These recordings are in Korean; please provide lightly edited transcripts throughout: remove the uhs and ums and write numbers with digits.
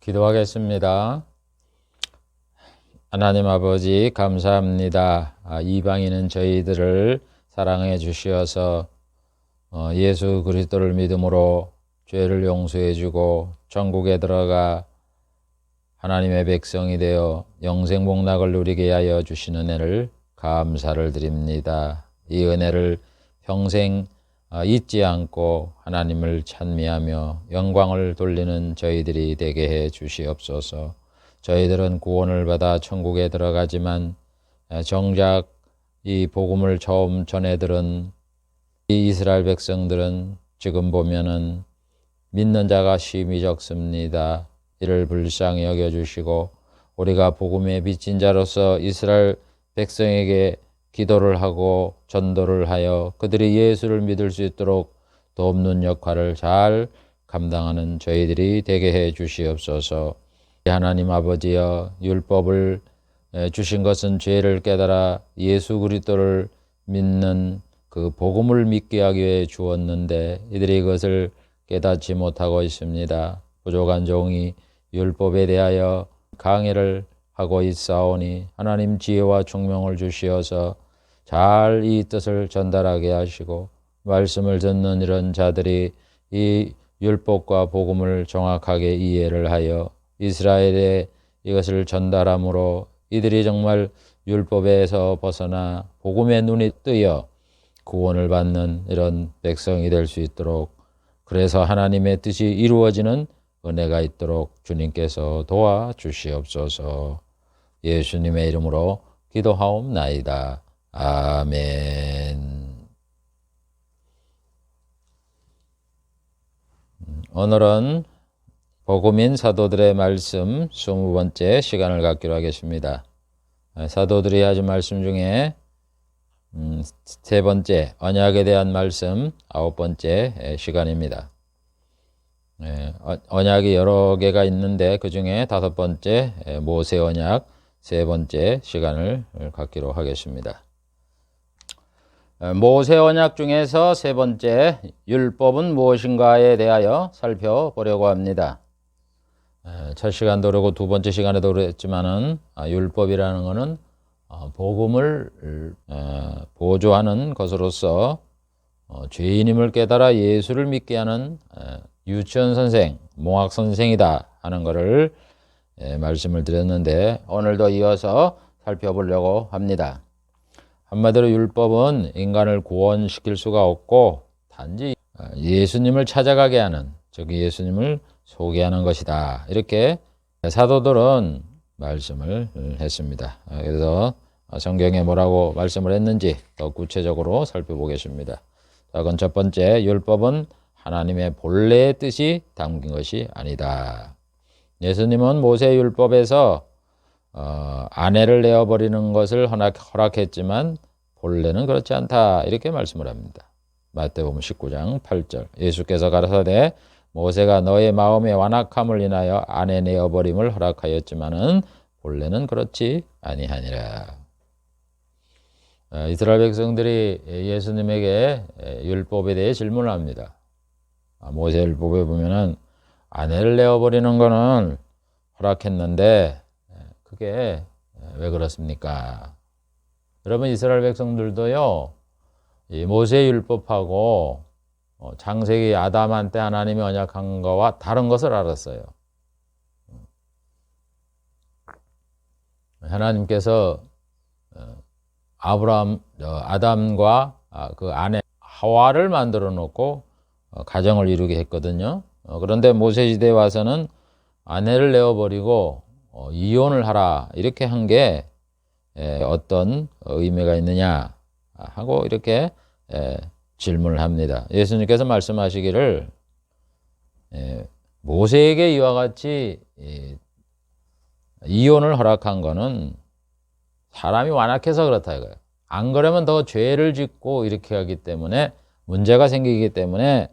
기도하겠습니다. 하나님 아버지 감사합니다. 이방인은 저희들을 사랑해 주시어서 예수 그리스도를 믿음으로 죄를 용서해 주고 천국에 들어가 하나님의 백성이 되어 영생 복락을 누리게 하여 주신 은혜를 감사를 드립니다. 이 은혜를 평생 잊지 않고 하나님을 찬미하며 영광을 돌리는 저희들이 되게 해 주시옵소서. 저희들은 구원을 받아 천국에 들어가지만 정작 이 복음을 처음 전해 들은 이 이스라엘 백성들은 지금 보면은 믿는 자가 심히 적습니다. 이를 불쌍히 여겨주시고 우리가 복음에 비친 자로서 이스라엘 백성에게 기도를 하고 전도를 하여 그들이 예수를 믿을 수 있도록 돕는 역할을 잘 감당하는 저희들이 되게 해 주시옵소서. 하나님 아버지여, 율법을 주신 것은 죄를 깨달아 예수 그리스도를 믿는 그 복음을 믿게 하기 위해 주었는데 이들이 그것을 깨닫지 못하고 있습니다. 부족한 종이 율법에 대하여 강의를 하고 있사오니 하나님 지혜와 총명을 주시어서 잘 이 뜻을 전달하게 하시고 말씀을 듣는 이런 자들이 이 율법과 복음을 정확하게 이해를 하여 이스라엘에 이것을 전달함으로 이들이 정말 율법에서 벗어나 복음의 눈이 뜨여 구원을 받는 이런 백성이 될 수 있도록, 그래서 하나님의 뜻이 이루어지는 은혜가 있도록 주님께서 도와주시옵소서. 예수님의 이름으로 기도하옵나이다. 아멘. 오늘은 복음인 사도들의 말씀 20번째 시간을 갖기로 하겠습니다. 사도들이 하신 말씀 중에 세 번째 언약에 대한 말씀 9번째 시간입니다. 언약이 여러 개가 있는데 그 중에 5번째 모세 언약 3번째 시간을 갖기로 하겠습니다. 모세 언약 중에서 3번째 율법은 무엇인가에 대하여 살펴보려고 합니다. 첫 시간도 그러고 2번째 시간에도 그랬지만은 율법이라는 것은 복음을 보조하는 것으로서 죄인임을 깨달아 예수를 믿게 하는 유치원 선생, 몽학 선생이다 하는 것을 말씀을 드렸는데 오늘도 이어서 살펴보려고 합니다. 한마디로 율법은 인간을 구원시킬 수가 없고 단지 예수님을 찾아가게 하는, 즉 예수님을 소개하는 것이다, 이렇게 사도들은 말씀을 했습니다. 그래서 성경에 뭐라고 말씀을 했는지 더 구체적으로 살펴보겠습니다. 자, 그건 첫 번째, 율법은 하나님의 본래의 뜻이 담긴 것이 아니다. 예수님은 모세 율법에서 아내를 내어버리는 것을 허락했지만 본래는 그렇지 않다, 이렇게 말씀을 합니다. 마태복음 19장 8절, 예수께서 가라사대 모세가 너의 마음의 완악함을 인하여 아내 내어버림을 허락하였지만은 본래는 그렇지 아니하니라. 이스라엘 백성들이 예수님에게 율법에 대해 질문을 합니다. 모세 율법에 보면은 아내를 내어버리는 거는 허락했는데 그게 왜 그렇습니까? 여러분, 이스라엘 백성들도요, 이 모세 율법하고 창세기 아담한테 하나님이 언약한 거와 다른 것을 알았어요. 하나님께서 아담과 그 아내 하와를 만들어 놓고 가정을 이루게 했거든요. 그런데 모세 시대에 와서는 아내를 내어버리고 이혼을 하라, 이렇게 한 게 어떤 의미가 있느냐 하고 이렇게 질문을 합니다. 예수님께서 말씀하시기를 모세에게 이와 같이 이혼을 허락한 거는 사람이 완악해서 그렇다 이거예요. 안 그러면 더 죄를 짓고 이렇게 하기 때문에 문제가 생기기 때문에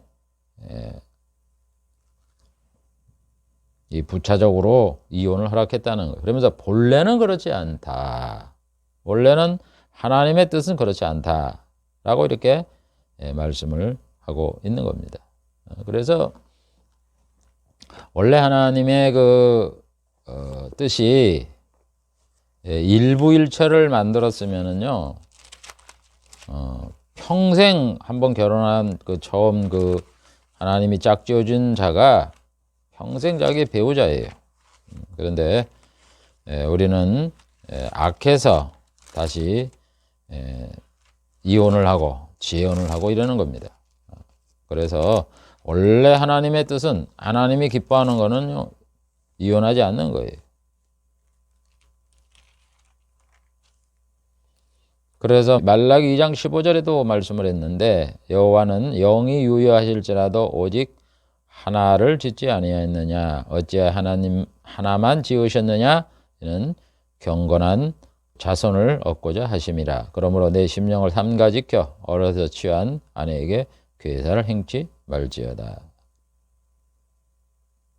이 부차적으로 이혼을 허락했다는 거예요. 그러면서 본래는 그렇지 않다. 원래는 하나님의 뜻은 그렇지 않다라고 이렇게 말씀을 하고 있는 겁니다. 그래서 원래 하나님의 뜻이 일부일처를 만들었으면은요, 평생 한번 결혼한 처음 하나님이 짝지어준 자가 평생 자기의 배우자예요. 그런데 우리는 악해서 다시 이혼을 하고 재혼을 하고 이러는 겁니다. 그래서 원래 하나님의 뜻은, 하나님이 기뻐하는 거는요, 이혼하지 않는 거예요. 그래서 말라기 2장 15절에도 말씀을 했는데, 여호와는 영이 유효하실지라도 오직 하나를 짓지 아니하였느냐, 어찌하여 하나님 하나만 지으셨느냐, 이는 경건한 자손을 얻고자 하심이라. 그러므로 내 심령을 삼가 지켜 어려서 취한 아내에게 괴사를 행치 말지어다.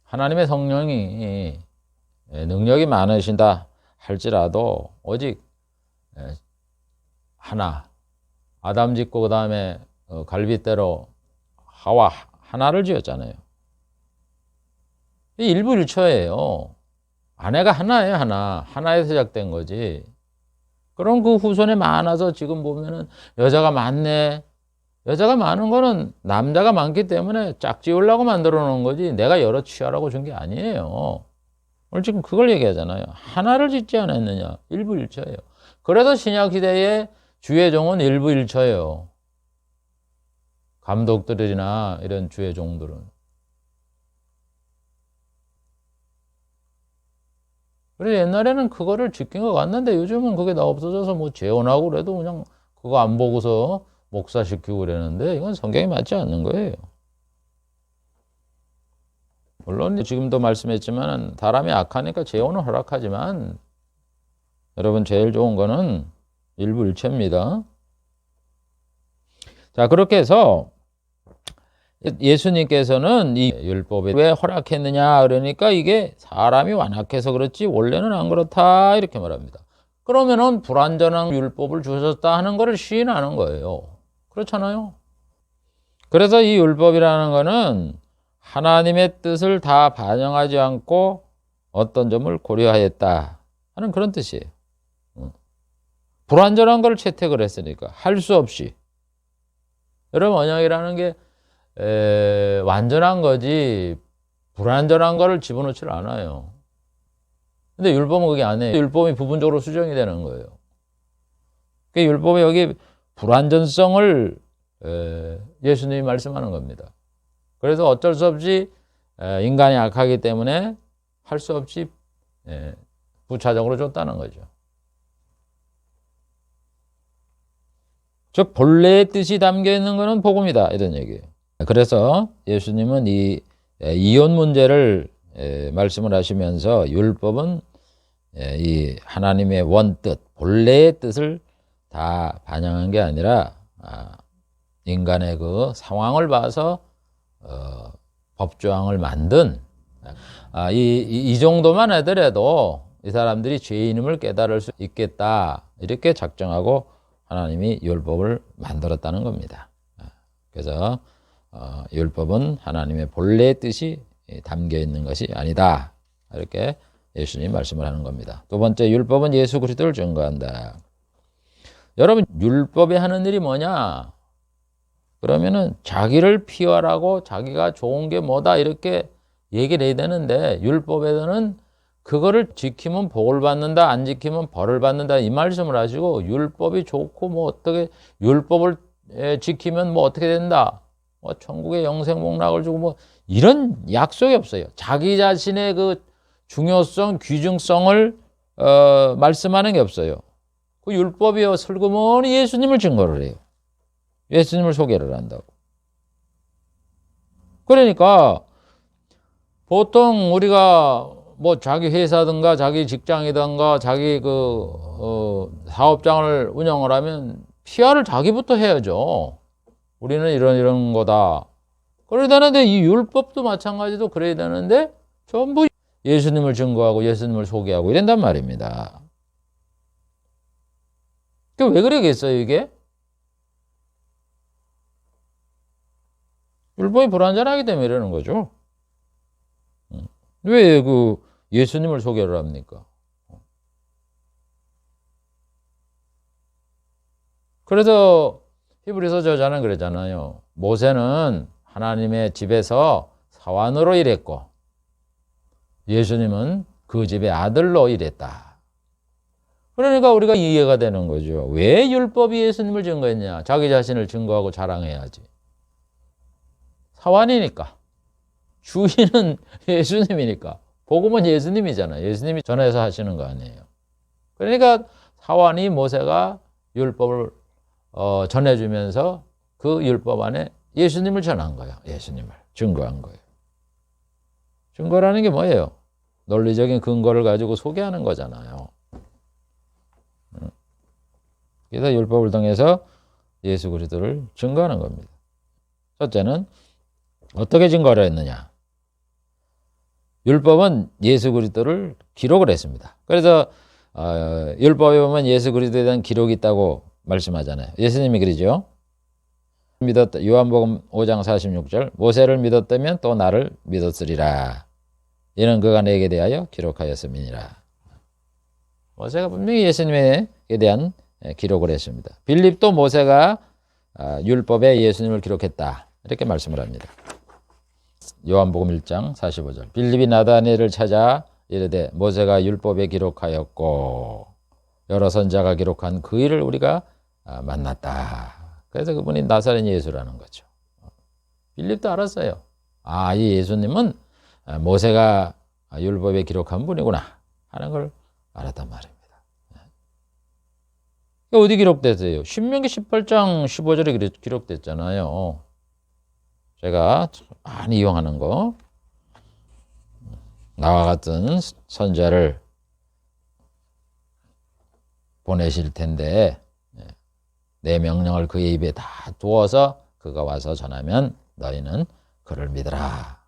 하나님의 성령이 능력이 많으신다 할지라도 오직 하나, 아담 짓고 그 다음에 갈빗대로 하와 하나를 지었잖아요. 일부일처예요. 아내가 하나예요. 하나에서 시작된 거지. 그럼 그 후손에 많아서 지금 보면은 여자가 많네. 여자가 많은 거는 남자가 많기 때문에 짝지으려고 만들어 놓은 거지, 내가 여러 취하라고 준 게 아니에요. 오늘 지금 그걸 얘기하잖아요. 하나를 짓지 않았느냐. 일부일처예요. 그래서 신약시대에 주의 종은 일부일처예요. 감독들이나 이런 주의 종들은. 그래서 옛날에는 그거를 지킨 것 같는데 요즘은 그게 다 없어져서 뭐 재혼하고 그래도 그냥 그거 안 보고서 목사시키고 그러는데, 이건 성경에 맞지 않는 거예요. 물론 지금도 말씀했지만 사람이 악하니까 재혼을 허락하지만, 여러분 제일 좋은 거는 일부일체입니다. 자, 그렇게 해서 예수님께서는 이 율법에 왜 허락했느냐 그러니까 이게 사람이 완악해서 그렇지 원래는 안 그렇다 이렇게 말합니다. 그러면은 불완전한 율법을 주셨다 하는 것을 시인하는 거예요. 그렇잖아요. 그래서 이 율법이라는 거는 하나님의 뜻을 다 반영하지 않고 어떤 점을 고려하였다 하는 그런 뜻이에요. 불완전한 걸 채택을 했으니까 할 수 없이. 여러분, 언약이라는 게 완전한 거지 불완전한 거를 집어넣지를 않아요. 근데 율법은 그게 아니에요. 율법이 부분적으로 수정이 되는 거예요. 그 율법에 여기 불완전성을 예수님이 말씀하는 겁니다. 그래서 어쩔 수 없이 인간이 악하기 때문에 할 수 없이 부차적으로 줬다는 거죠. 즉 본래의 뜻이 담겨 있는 것은 복음이다 이런 얘기예요. 그래서 예수님은 이 이혼 문제를 말씀을 하시면서 율법은 이 하나님의 원뜻, 본래의 뜻을 다 반영한 게 아니라 인간의 그 상황을 봐서 법조항을 만든 이 정도만 하더라도 이 사람들이 죄인임을 깨달을 수 있겠다 이렇게 작정하고 하나님이 율법을 만들었다는 겁니다. 그래서 율법은 하나님의 본래의 뜻이 담겨 있는 것이 아니다 이렇게 예수님 말씀을 하는 겁니다. 두 번째, 율법은 예수 그리스도를 증거한다. 여러분, 율법이 하는 일이 뭐냐? 그러면은 자기를 피하라고 자기가 좋은 게 뭐다 이렇게 얘기를 해야 되는데, 율법에서는 그거를 지키면 복을 받는다, 안 지키면 벌을 받는다 이 말씀을 하시고, 율법이 좋고 뭐 어떻게 율법을 지키면 뭐 어떻게 된다, 뭐 천국의 영생복락을 주고 뭐 이런 약속이 없어요. 자기 자신의 그 중요성, 귀중성을 말씀하는 게 없어요. 그 율법이요 슬그머니 예수님을 증거를 해요. 예수님을 소개를 한다고. 그러니까 보통 우리가 뭐 자기 회사든가 자기 직장이든가 자기 사업장을 운영을 하면 PR을 자기부터 해야죠. 우리는 이런 거다. 그래야 되는데 이 율법도 마찬가지로 그래야 되는데 전부 예수님을 증거하고 예수님을 소개하고 이런단 말입니다. 왜 그러겠어요 이게? 율법이 불완전하기 때문에 이러는 거죠. 왜 그 예수님을 소개를 합니까? 그래서 히브리서 저자는 그러잖아요. 모세는 하나님의 집에서 사환으로 일했고 예수님은 그 집의 아들로 일했다. 그러니까 우리가 이해가 되는 거죠. 왜 율법이 예수님을 증거했냐? 자기 자신을 증거하고 자랑해야지. 사환이니까. 주인은 예수님이니까. 복음은 예수님이잖아요. 예수님이 전해서 하시는 거 아니에요. 그러니까 사환이 모세가 율법을 전해주면서 그 율법 안에 예수님을 전한 거예요. 예수님을 증거한 거예요. 증거라는 게 뭐예요? 논리적인 근거를 가지고 소개하는 거잖아요. 그래서 율법을 통해서 예수 그리스도를 증거하는 겁니다. 첫째는 어떻게 증거를 했느냐? 율법은 예수 그리스도를 기록을 했습니다. 그래서 율법에 보면 예수 그리스도에 대한 기록이 있다고 말씀하잖아요. 예수님이 그러죠. 믿었다. 요한복음 5장 46절 모세를 믿었다면 또 나를 믿었으리라. 이는 그가 내게 대하여 기록하였음이니라. 모세가 분명히 예수님에 대한 기록을 했습니다. 빌립도 모세가 율법에 예수님을 기록했다. 이렇게 말씀을 합니다. 요한복음 1장 45절 빌립이 나다나엘을 찾아 이르되 모세가 율법에 기록하였고 여러 선자가 기록한 그 일을 우리가 만났다. 그래서 그분이 나사렛 예수라는 거죠. 빌립도 알았어요. 이 예수님은 모세가 율법에 기록한 분이구나 하는 걸 알았단 말입니다. 어디 기록됐어요? 신명기 18장 15절에 기록됐잖아요. 제가 많이 이용하는 거. 나와 같은 선자를 보내실 텐데 내 명령을 그의 입에 다 두어서 그가 와서 전하면 너희는 그를 믿으라.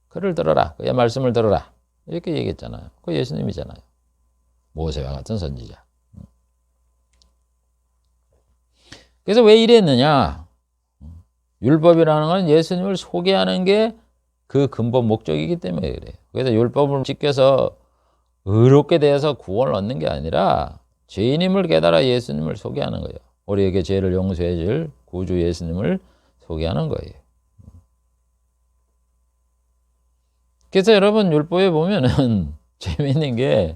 그를 들어라. 그의 말씀을 들어라. 이렇게 얘기했잖아요. 그 예수님이잖아요. 모세와 같은 선지자. 그래서 왜 이랬느냐? 율법이라는 건 예수님을 소개하는 게 그 근본 목적이기 때문에 그래요. 그래서 율법을 지켜서 의롭게 되어서 구원을 얻는 게 아니라 죄인임을 깨달아 예수님을 소개하는 거예요. 우리에게 죄를 용서해 줄 구주 예수님을 소개하는 거예요. 그래서 여러분 율법에 보면은 재미있는 게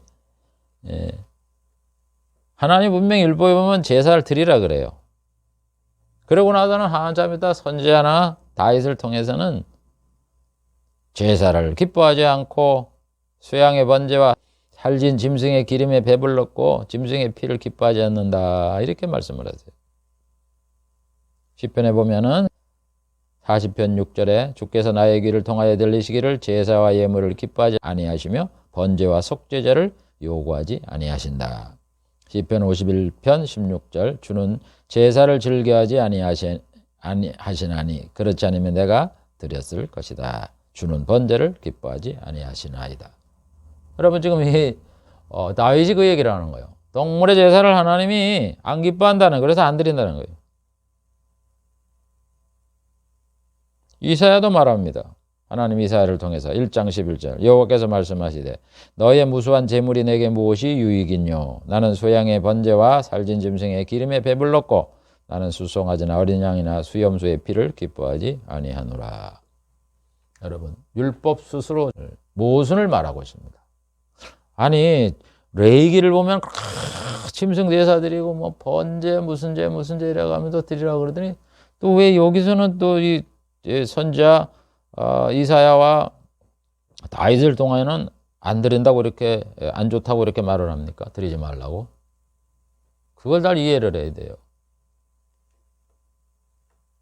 하나님 분명히 율법에 보면 제사를 드리라 그래요. 그러고 나서는 한참 있다 선지자나 다윗을 통해서는 제사를 기뻐하지 않고 수양의 번제와 살진 짐승의 기름에 배불렀고 짐승의 피를 기뻐하지 않는다. 이렇게 말씀을 하세요. 시편에 보면은 40편 6절에 주께서 나의 귀를 통하여 들리시기를 제사와 예물을 기뻐하지 아니하시며 번제와 속죄제를 요구하지 아니하신다. 시편 51편 16절 주는 제사를 즐겨하지 아니하시나니 그렇지 않으면 내가 드렸을 것이다. 주는 번제를 기뻐하지 아니하시나이다. 여러분 지금 다윗이 그 얘기를 하는 거예요. 동물의 제사를 하나님이 안 기뻐한다는 그래서 안 드린다는 거예요. 이사야도 말합니다. 하나님 이사야를 통해서 1장 11절 여호와께서 말씀하시되 너의 무수한 재물이 내게 무엇이 유익이뇨 나는 소양의 번제와 살진 짐승의 기름에 배불렀고 나는 수송아지나 어린 양이나 수염소의 피를 기뻐하지 아니하노라. 여러분 율법 스스로 모순을 말하고 있습니다. 아니 레위기를 보면 짐승 제사 드리고 뭐 번제 무슨 제 이라고 하면서 드리라고 그러더니 또 왜 여기서는 또 이 선지자 이사야와 다윗을 통하여는 안 드린다고 이렇게 안 좋다고 이렇게 말을 합니까? 드리지 말라고. 그걸 잘 이해를 해야 돼요.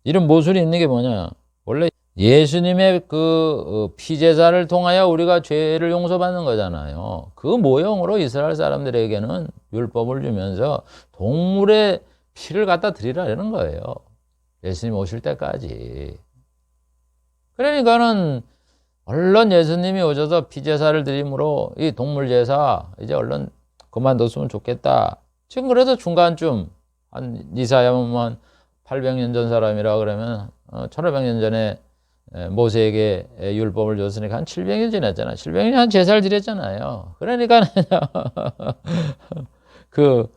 이런 모순이 있는 게 뭐냐? 원래 예수님의 그 피제사를 통하여 우리가 죄를 용서받는 거잖아요. 그 모형으로 이스라엘 사람들에게는 율법을 주면서 동물의 피를 갖다 드리라는 거예요. 예수님 오실 때까지. 그러니까는 얼른 예수님이 오셔서 피제사를 드림으로 이 동물제사 이제 얼른 그만뒀으면 좋겠다. 지금 그래서 중간쯤 한 이사야만 800년 전 사람이라 그러면 1500년 전에 모세에게 율법을 줬으니까 한 700년 지났잖아. 700년 한 제사를 지냈잖아요. 그러니까 그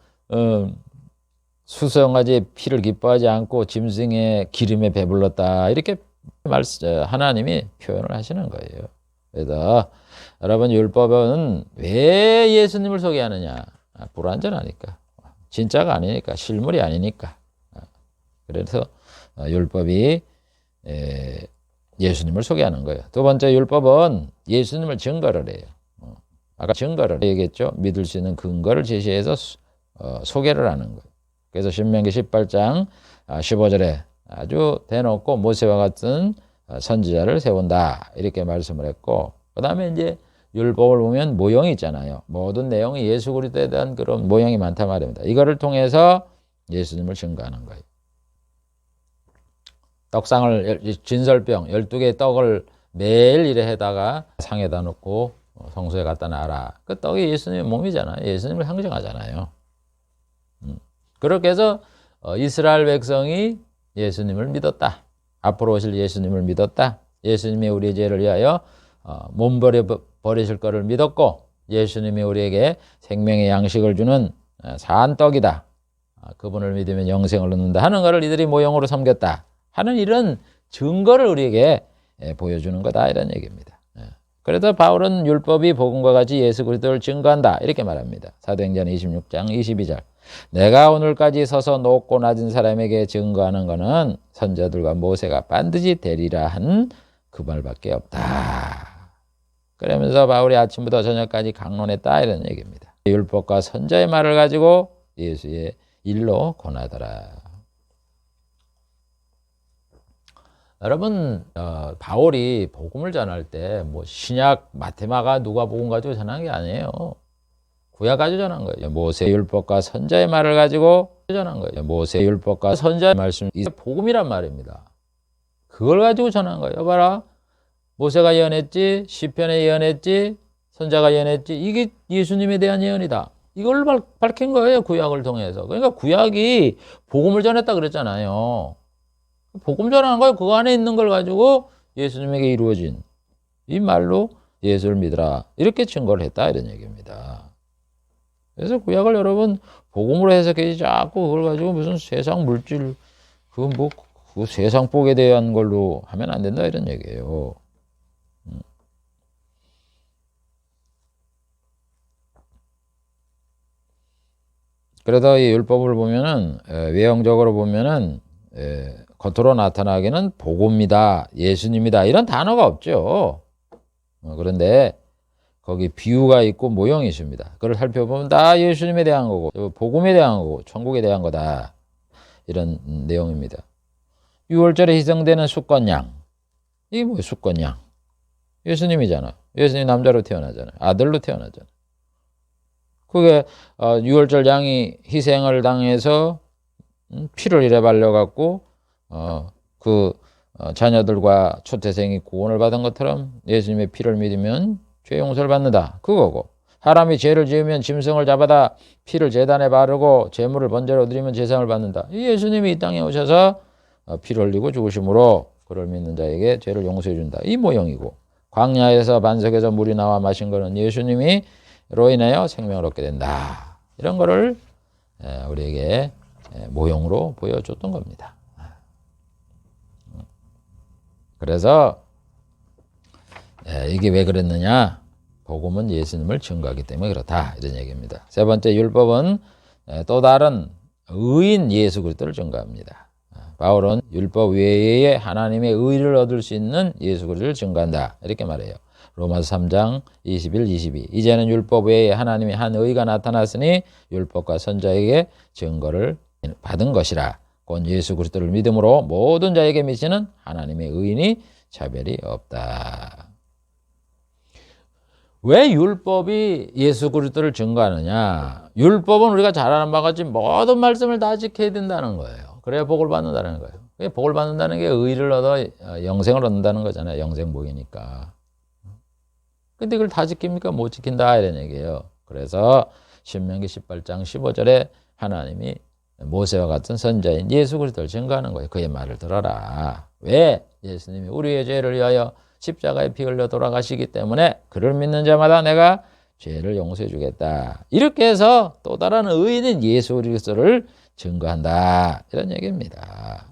수송아지의 피를 기뻐하지 않고 짐승의 기름에 배불렀다. 이렇게 하나님이 표현을 하시는 거예요. 그래서 여러분 율법은 왜 예수님을 소개하느냐? 불완전하니까. 진짜가 아니니까. 실물이 아니니까. 그래서 율법이 예수님을 소개하는 거예요. 두 번째 율법은 예수님을 증거를 해요. 아까 증거를 얘기했죠. 믿을 수 있는 근거를 제시해서 소개를 하는 거예요. 그래서 신명기 18장 15절에 아주 대놓고 모세와 같은 선지자를 세운다. 이렇게 말씀을 했고, 그 다음에 이제 율법을 보면 모형이 있잖아요. 모든 내용이 예수 그리스도에 대한 그런 모형이 많단 말입니다. 이거를 통해서 예수님을 증거하는 거예요. 떡상을 진설병 12개의 떡을 매일 이래 해다가 상에다 놓고 성소에 갖다 놔라. 그 떡이 예수님의 몸이잖아요. 예수님을 상징하잖아요. 그렇게 해서 이스라엘 백성이 예수님을 믿었다. 앞으로 오실 예수님을 믿었다. 예수님이 우리의 죄를 위하여 몸 버리실 것을 믿었고, 예수님이 우리에게 생명의 양식을 주는 산 떡이다. 그분을 믿으면 영생을 얻는다 하는 것을 이들이 모형으로 섬겼다 하는 이런 증거를 우리에게 보여주는 거다, 이런 얘기입니다. 그래서 바울은 율법이 복음과 같이 예수 그리스도를 증거한다, 이렇게 말합니다. 사도행전 26장 22절. 내가 오늘까지 서서 높고 낮은 사람에게 증거하는 것은 선자들과 모세가 반드시 되리라 한 그 말밖에 없다. 그러면서 바울이 아침부터 저녁까지 강론했다, 이런 얘기입니다. 율법과 선자의 말을 가지고 예수의 일로 권하더라. 여러분, 바울이 복음을 전할 때 뭐 신약 마테마가 누가복음 가지고 전한 게 아니에요. 구약 가지고 전한 거예요. 모세 율법과 선자의 말을 가지고 전한 거예요. 모세 율법과 선자의 말씀, 이 복음이란 말입니다. 그걸 가지고 전한 거예요. 봐라, 모세가 예언했지, 시편에 예언했지, 선자가 예언했지, 이게 예수님에 대한 예언이다. 이걸 밝힌 거예요, 구약을 통해서. 그러니까 구약이 복음을 전했다 그랬잖아요. 복음 전하는 거예요. 그 안에 있는 걸 가지고 예수님에게 이루어진 이 말로 예수를 믿으라, 이렇게 증거를 했다, 이런 얘기입니다. 그래서 구약을 여러분 복음으로 해석해지 자꾸 그걸 가지고 무슨 세상 물질 그 세상 복에 대한 걸로 하면 안 된다, 이런 얘기예요. 그래서 이 율법을 보면은 외형적으로 보면은 겉으로 나타나기는 복음이다, 예수님이다, 이런 단어가 없죠. 그런데 거기 비유가 있고 모형이 있습니다. 그걸 살펴보면 다 예수님에 대한 거고 복음에 대한 거고 천국에 대한 거다, 이런 내용입니다. 6월절에 희생되는 수컷양, 이게 뭐예요? 수컷양 예수님이잖아. 예수님 남자로 태어나잖아요. 아들로 태어나잖아요. 그게 6월절 양이 희생을 당해서 피를 이래 발려갖고 자녀들과 초태생이 구원을 받은 것처럼 예수님의 피를 믿으면 죄 용서를 받는다, 그거고, 사람이 죄를 지으면 짐승을 잡아다 피를 제단에 바르고 제물을 번제로 드리면 제상을 받는다. 이 예수님이 이 땅에 오셔서 피를 흘리고 죽으심으로 그를 믿는 자에게 죄를 용서해 준다, 이 모형이고, 광야에서 반석에서 물이 나와 마신 거는 예수님이 로 인하여 생명을 얻게 된다, 이런 거를 우리에게 모형으로 보여줬던 겁니다. 그래서 이게 왜 그랬느냐? 복음은 예수님을 증거하기 때문에 그렇다, 이런 얘기입니다. 세 번째, 율법은 또 다른 의인 예수 그리스도를 증거합니다. 바울은 율법 외에 하나님의 의를 얻을 수 있는 예수 그리스도를 증거한다, 이렇게 말해요. 로마서 3장 21, 22. 이제는 율법 외에 하나님의 한 의가 나타났으니 율법과 선자에게 증거를 받은 것이라. 곧 예수 그리스도를 믿음으로 모든 자에게 미치는 하나님의 의인이 차별이 없다. 왜 율법이 예수 그리스도를 증거하느냐? 율법은 우리가 잘 아는 바와 같이 모든 말씀을 다 지켜야 된다는 거예요. 그래야 복을 받는다는 거예요. 복을 받는다는 게 의를 얻어 영생을 얻는다는 거잖아요. 영생복이니까. 근데 그걸 다 지킵니까? 못 지킨다, 이런 얘기예요. 그래서 신명기 18장 15절에 하나님이 모세와 같은 선자인 예수 그리스도를 증거하는 거예요. 그의 말을 들어라. 왜? 예수님이 우리의 죄를 위하여 십자가에 피 흘려 돌아가시기 때문에 그를 믿는 자마다 내가 죄를 용서해 주겠다. 이렇게 해서 또 다른 의인인 예수 그리스도를 증거한다. 이런 얘기입니다.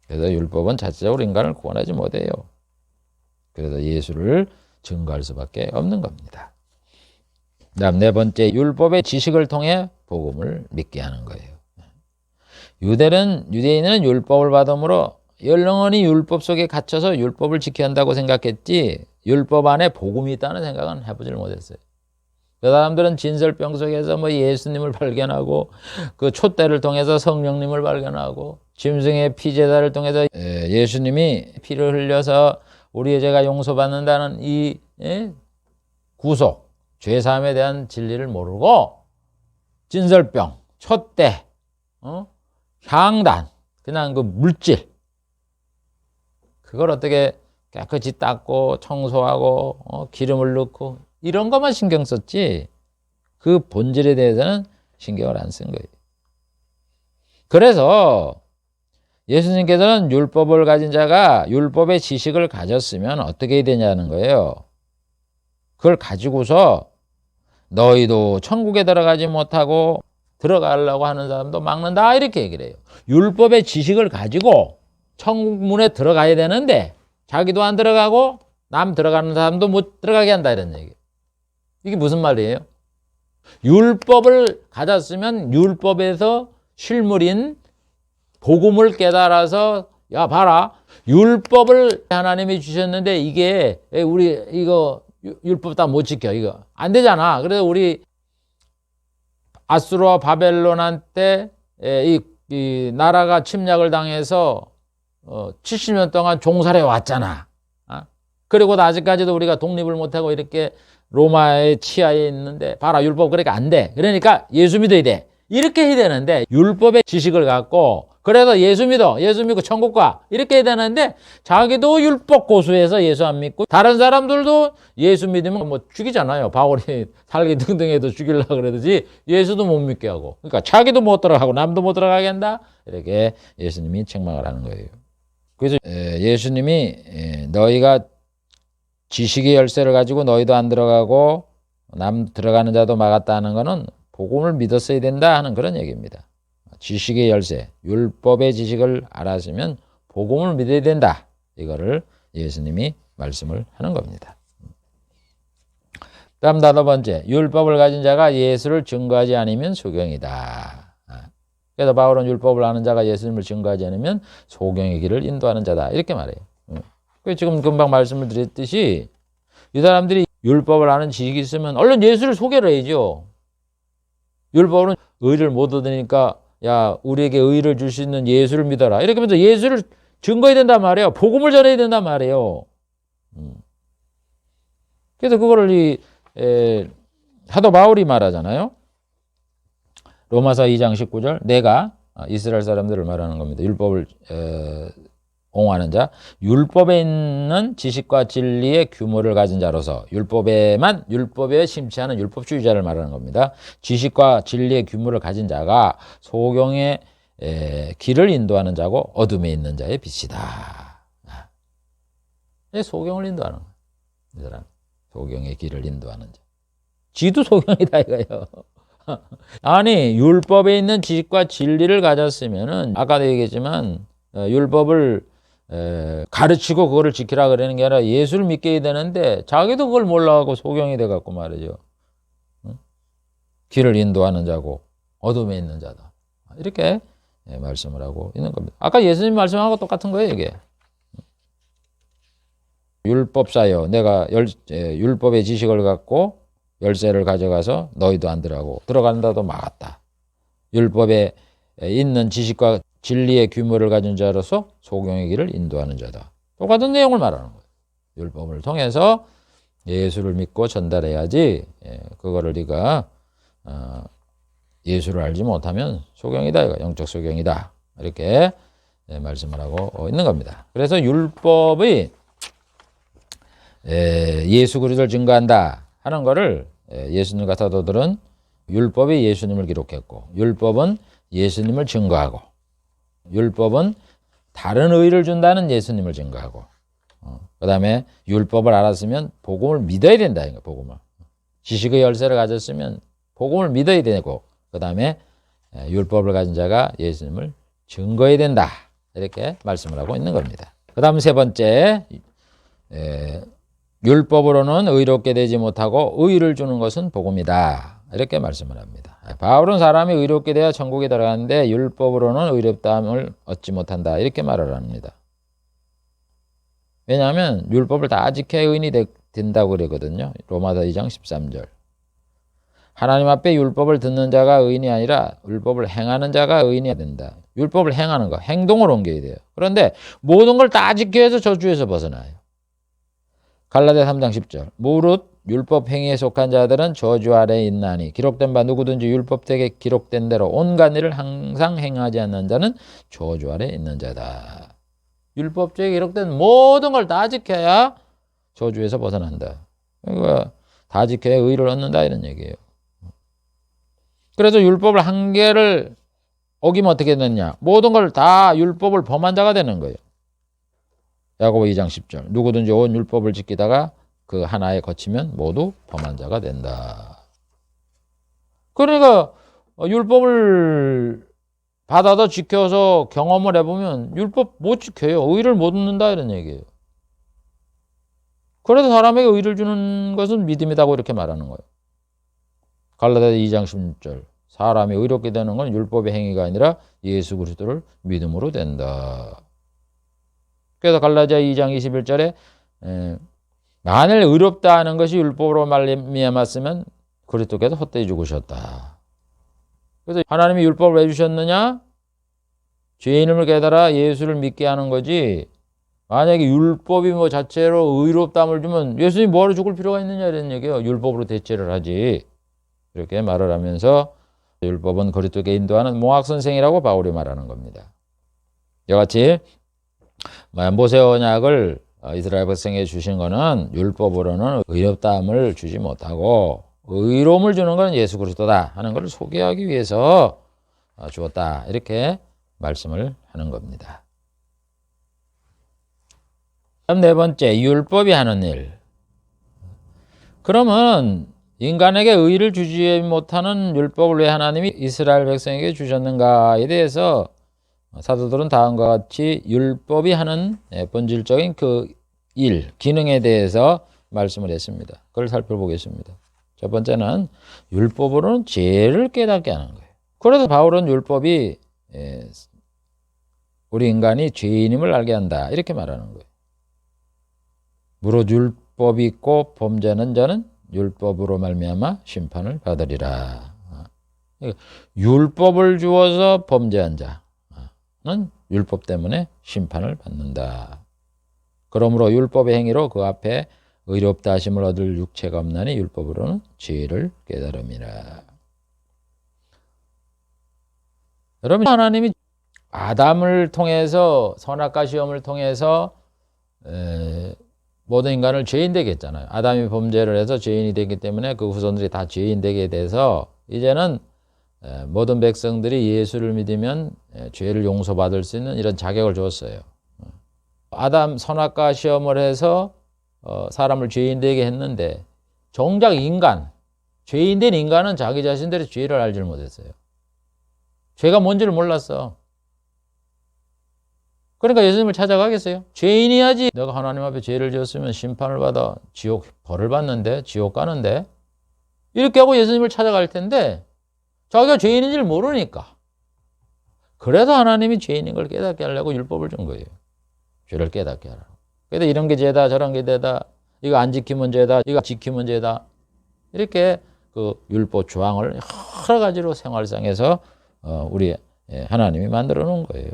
그래서 율법은 자체적으로 인간을 구원하지 못해요. 그래서 예수를 증거할 수밖에 없는 겁니다. 다음 네 번째, 율법의 지식을 통해 복음을 믿게 하는 거예요. 유대인은 율법을 받음으로 영원히 율법 속에 갇혀서 율법을 지켜야 한다고 생각했지 율법 안에 복음이 있다는 생각은 해보질 못했어요. 그 사람들은 진설병 속에서 뭐 예수님을 발견하고 그 촛대를 통해서 성령님을 발견하고 짐승의 피제사를 통해서 예수님이 피를 흘려서 우리의 죄가 용서받는다는 이 구속, 죄사함에 대한 진리를 모르고 진설병, 촛대, 향단, 그냥 그 물질 그걸 어떻게 깨끗이 닦고 청소하고 기름을 넣고 이런 것만 신경 썼지 그 본질에 대해서는 신경을 안 쓴 거예요. 그래서 예수님께서는 율법을 가진 자가 율법의 지식을 가졌으면 어떻게 해야 되냐는 거예요. 그걸 가지고서 너희도 천국에 들어가지 못하고 들어가려고 하는 사람도 막는다 이렇게 얘기를 해요. 율법의 지식을 가지고 천국문에 들어가야 되는데 자기도 안 들어가고 남 들어가는 사람도 못 들어가게 한다 이런 얘기예요. 이게 무슨 말이에요? 율법을 가졌으면 율법에서 실물인 복음을 깨달아서 야 봐라 율법을 하나님이 주셨는데 이게 우리 이거 율법 다 못 지켜 이거 안 되잖아. 그래서 우리 아수르와 바벨론한테 이 나라가 침략을 당해서 70년 동안 종살해 왔잖아. 그리고 아직까지도 우리가 독립을 못하고 이렇게 로마의 치하에 있는데 봐라 율법 그러니까 안 돼. 그러니까 예수 믿어야 돼. 이렇게 해야 되는데 율법의 지식을 갖고 그래서 예수 믿고 천국 가 이렇게 해야 되는데 자기도 율법 고수해서 예수 안 믿고 다른 사람들도 예수 믿으면 뭐 죽이잖아요. 바울이 살기 등등해도 죽이려고 그러듯이 예수도 못 믿게 하고 그러니까 자기도 못 들어가고 남도 못 들어가게 한다. 이렇게 예수님이 책망을 하는 거예요. 그래서 예수님이 너희가 지식의 열쇠를 가지고 너희도 안 들어가고 남 들어가는 자도 막았다는 거는 복음을 믿었어야 된다 하는 그런 얘기입니다. 지식의 열쇠, 율법의 지식을 알았으면 복음을 믿어야 된다. 이거를 예수님이 말씀을 하는 겁니다. 다음 다섯 번째, 율법을 가진 자가 예수를 증거하지 않으면 소경이다. 그래서 바울은 율법을 아는 자가 예수님을 증거하지 않으면 소경의 길을 인도하는 자다. 이렇게 말해요. 지금 금방 말씀을 드렸듯이 이 사람들이 율법을 아는 지식이 있으면 얼른 예수를 소개를 해야죠. 율법은 의를 못 얻으니까 야 우리에게 의를 줄 수 있는 예수를 믿어라. 이렇게 하면서 예수를 증거해야 된단 말이에요. 복음을 전해야 된단 말이에요. 그래서 그거를 사도 바울이 말하잖아요. 로마서 2장 19절 내가 이스라엘 사람들을 말하는 겁니다. 율법을 옹호하는 자, 율법에 있는 지식과 진리의 규모를 가진 자로서 율법에 심취하는 율법주의자를 말하는 겁니다. 지식과 진리의 규모를 가진 자가 소경의 길을 인도하는 자고 어둠에 있는 자의 빛이다. 소경을 인도하는 거예요. 이 사람 소경의 길을 인도하는 자. 지도 소경이다 이거예요. 아니 율법에 있는 지식과 진리를 가졌으면은 아까도 얘기했지만 율법을 가르치고 그거를 지키라 그러는 게 아니라 예수를 믿게 해야 되는데 자기도 그걸 몰라가고 소경이 돼갖고 말이죠. 길을 인도하는 자고 어둠에 있는 자다. 이렇게 말씀을 하고 있는 겁니다. 아까 예수님 말씀하고 똑같은 거예요 이게. 율법사여 내가 율법의 지식을 갖고 열쇠를 가져가서 너희도 안 들어간다도 막았다. 율법에 있는 지식과 진리의 규모를 가진 자로서 소경의 길을 인도하는 자다. 똑같은 내용을 말하는 거예요. 율법을 통해서 예수를 믿고 전달해야지 그거를 네가 예수를 알지 못하면 소경이다. 이거 영적 소경이다. 이렇게 말씀을 하고 있는 겁니다. 그래서 율법이 예수 그리스도를 증거한다 하는 거를 예수님과 사도들은 율법이 예수님을 기록했고 율법은 예수님을 증거하고 율법은 다른 의를 준다는 예수님을 증거하고, 그 다음에 율법을 알았으면 복음을 믿어야 된다. 복음을. 지식의 열쇠를 가졌으면 복음을 믿어야 되고, 그 다음에 율법을 가진 자가 예수님을 증거해야 된다. 이렇게 말씀을 하고 있는 겁니다. 그 다음 세 번째, 율법으로는 의롭게 되지 못하고 의를 주는 것은 복음이다. 이렇게 말씀을 합니다. 바울은 사람이 의롭게 되어 천국에 들어가는데 율법으로는 의롭다함을 얻지 못한다. 이렇게 말을 합니다. 왜냐하면 율법을 다 지켜야 의인이 된다고 그러거든요. 로마서 2장 13절. 하나님 앞에 율법을 듣는 자가 의인이 아니라 율법을 행하는 자가 의인이 된다. 율법을 행하는 거, 행동을 옮겨야 돼요. 그런데 모든 걸 다 지켜야 해서 저주에서 벗어나요. 갈라디아 3장 10절. 무릇 율법 행위에 속한 자들은 저주 아래에 있나니 기록된 바 누구든지 율법책에 기록된 대로 온갖 일을 항상 행하지 않는 자는 저주 아래에 있는 자다. 율법책에 기록된 모든 걸 다 지켜야 저주에서 벗어난다. 그러니까 다 지켜야 의를 얻는다 이런 얘기예요. 그래서 율법을 한 개를 어기면 어떻게 되느냐. 모든 걸 다 율법을 범한 자가 되는 거예요. 야고보 2장 10절. 누구든지 온 율법을 지키다가 그 하나에 거치면 모두 범한 자가 된다. 그러니까 율법을 받아서 지켜서 경험을 해보면 율법 못 지켜요. 의를 못 얻는다 이런 얘기예요. 그래서 사람에게 의를 주는 것은 믿음이라고 이렇게 말하는 거예요. 갈라디아 2장 16절. 사람이 의롭게 되는 건 율법의 행위가 아니라 예수 그리스도를 믿음으로 된다. 그래서 갈라디아 2장 21절에 만일 의롭다 하는 것이 율법으로 말미암았으면 그리스도께서 헛되이 죽으셨다. 그래서 하나님이 율법을 왜 주셨느냐? 죄인임을 깨달아 예수를 믿게 하는 거지. 만약에 율법이 뭐 자체로 의롭다함을 주면 예수님이 뭐하러 죽을 필요가 있느냐 이런 얘기예요. 율법으로 대체를 하지. 이렇게 말을 하면서 율법은 그리스도께 인도하는 몽학선생이라고 바울이 말하는 겁니다. 이같이 모세 언약을 이스라엘 백성에게 주신 것은 율법으로는 의롭다함을 주지 못하고 의로움을 주는 것은 예수 그리스도다 하는 것을 소개하기 위해서 주었다. 이렇게 말씀을 하는 겁니다. 다음 네 번째, 율법이 하는 일. 그러면 인간에게 의를 주지 못하는 율법을 왜 하나님이 이스라엘 백성에게 주셨는가에 대해서 사도들은 다음과 같이 율법이 하는 본질적인 그 일, 기능에 대해서 말씀을 했습니다. 그걸 살펴보겠습니다. 첫 번째는 율법으로는 죄를 깨닫게 하는 거예요. 그래서 바울은 율법이 우리 인간이 죄인임을 알게 한다. 이렇게 말하는 거예요. 무릇 율법이 있고 범죄하는 자는 율법으로 말미암아 심판을 받으리라. 율법을 주어서 범죄한 자는 율법 때문에 심판을 받는다. 그러므로 율법의 행위로 그 앞에 의롭다 하심을 얻을 육체가 없나니 율법으로는 죄를 깨달음이라. 여러분, 하나님이 아담을 통해서 선악과 시험을 통해서 모든 인간을 죄인 되게 했잖아요. 아담이 범죄를 해서 죄인이 되기 때문에 그 후손들이 다 죄인 되게 돼서 이제는 모든 백성들이 예수를 믿으면 죄를 용서받을 수 있는 이런 자격을 줬어요. 아담 선악과 시험을 해서 사람을 죄인 되게 했는데 정작 인간, 죄인 된 인간은 자기 자신들의 죄를 알지 못했어요. 죄가 뭔지를 몰랐어. 그러니까 예수님을 찾아가겠어요? 죄인이야지. 내가 하나님 앞에 죄를 지었으면 심판을 받아 지옥 벌을 받는데, 지옥 가는데, 이렇게 하고 예수님을 찾아갈 텐데 자기가 죄인인 줄 모르니까. 그래서 하나님이 죄인인 걸 깨닫게 하려고 율법을 준 거예요. 죄를 깨닫게 하라고. 그래서 이런 게 죄다, 저런 게 죄다, 이거 안 지키면 죄다, 이거 지키면 죄다, 이렇게 그 율법 조항을 여러 가지로 생활상에서 우리 하나님이 만들어 놓은 거예요.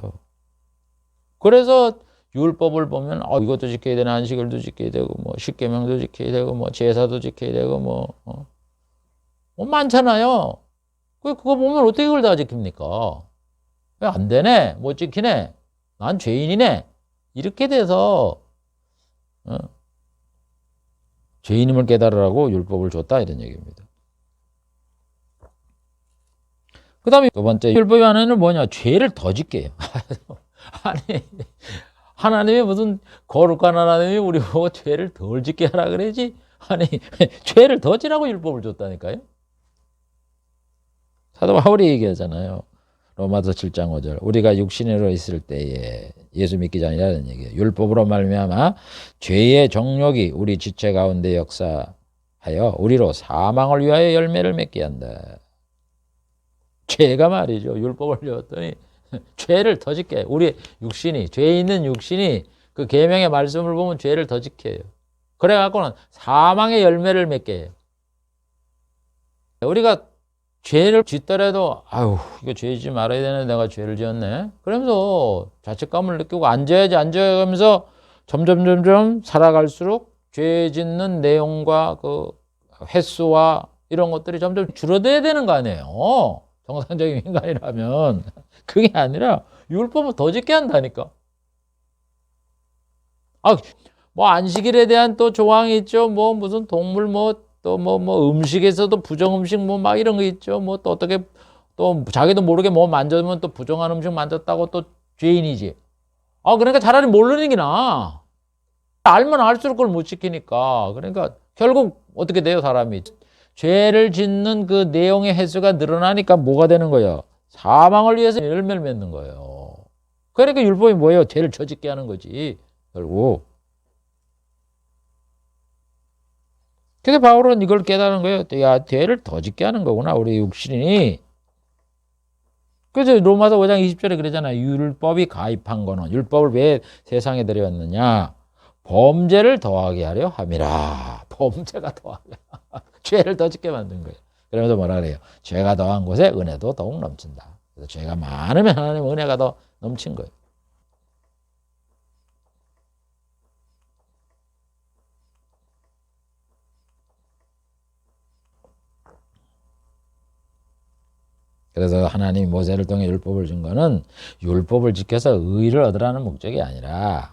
그래서 율법을 보면 이것도 지켜야 되나, 안식일도 지켜야 되고, 뭐 십계명도 지켜야 되고, 뭐 제사도 지켜야 되고, 뭐 많잖아요. 그거 보면 어떻게 그걸 다 지킵니까? 안 되네, 못 지키네, 난 죄인이네, 이렇게 돼서 죄인임을 깨달으라고 율법을 줬다 이런 얘기입니다. 그 다음에 두 번째 율법이 하는 일은 뭐냐? 죄를 더 짓게 해요. 아니, 하나님이 무슨 거룩한 하나님이 우리 보고 죄를 덜 짓게 하라 그러지? 아니, 죄를 더 지라고 율법을 줬다니까요? 사도 바울이 얘기하잖아요. 로마서 7장 5절. 우리가 육신으로 있을 때에 예수 믿기 전이라는 얘기예요. 율법으로 말미암아 죄의 정욕이 우리 지체 가운데 역사하여 우리로 사망을 위하여 열매를 맺게 한다. 죄가 말이죠. 율법을 배웠더니 죄를 더 짓게 해요. 우리 육신이, 죄 있는 육신이 그 계명의 말씀을 보면 죄를 더 짓게 해요. 그래갖고는 사망의 열매를 맺게 해요. 우리가 죄를 짓더라도 아유 이거 죄 짓지 말아야 되는데 내가 죄를 지었네. 그러면서 자책감을 느끼고 안 져야지 하면서 점점 살아갈수록 죄 짓는 내용과 그 횟수와 이런 것들이 점점 줄어들어야 되는 거 아니에요. 정상적인 인간이라면. 그게 아니라 율법은 더 짓게 한다니까. 뭐 안식일에 대한 또 조항이 있죠. 뭐 무슨 동물 뭐 음식에서도 부정 음식 뭐 막 이런 거 있죠. 뭐 또 어떻게 또 자기도 모르게 뭐 만져면 또 부정한 음식 만졌다고 또 죄인이지. 그러니까 차라리 모르는 게 나아. 알면 알수록 그걸 못 지키니까. 그러니까 결국 어떻게 돼요, 사람이? 죄를 짓는 그 내용의 횟수가 늘어나니까 뭐가 되는 거예요? 사망을 위해서 열매를 맺는 거예요. 그러니까 율법이 뭐예요? 죄를 저짓게 하는 거지, 결국. 그래서 바울은 이걸 깨달은 거예요. 야, 죄를 더 짓게 하는 거구나, 우리 육신이. 그래서 로마서 5장 20절에 그러잖아요. 율법이 가입한 거는, 율법을 왜 세상에 들여왔느냐? 범죄를 더하게 하려 함이라. 범죄가 더하게. 죄를 더 짓게 만든 거예요. 그러면서 뭐라 그래요? 죄가 더한 곳에 은혜도 더욱 넘친다. 그래서 죄가 많으면 하나님 은혜가 더 넘친 거예요. 그래서 하나님이 모세를 통해 율법을 준 거는 율법을 지켜서 의를 얻으라는 목적이 아니라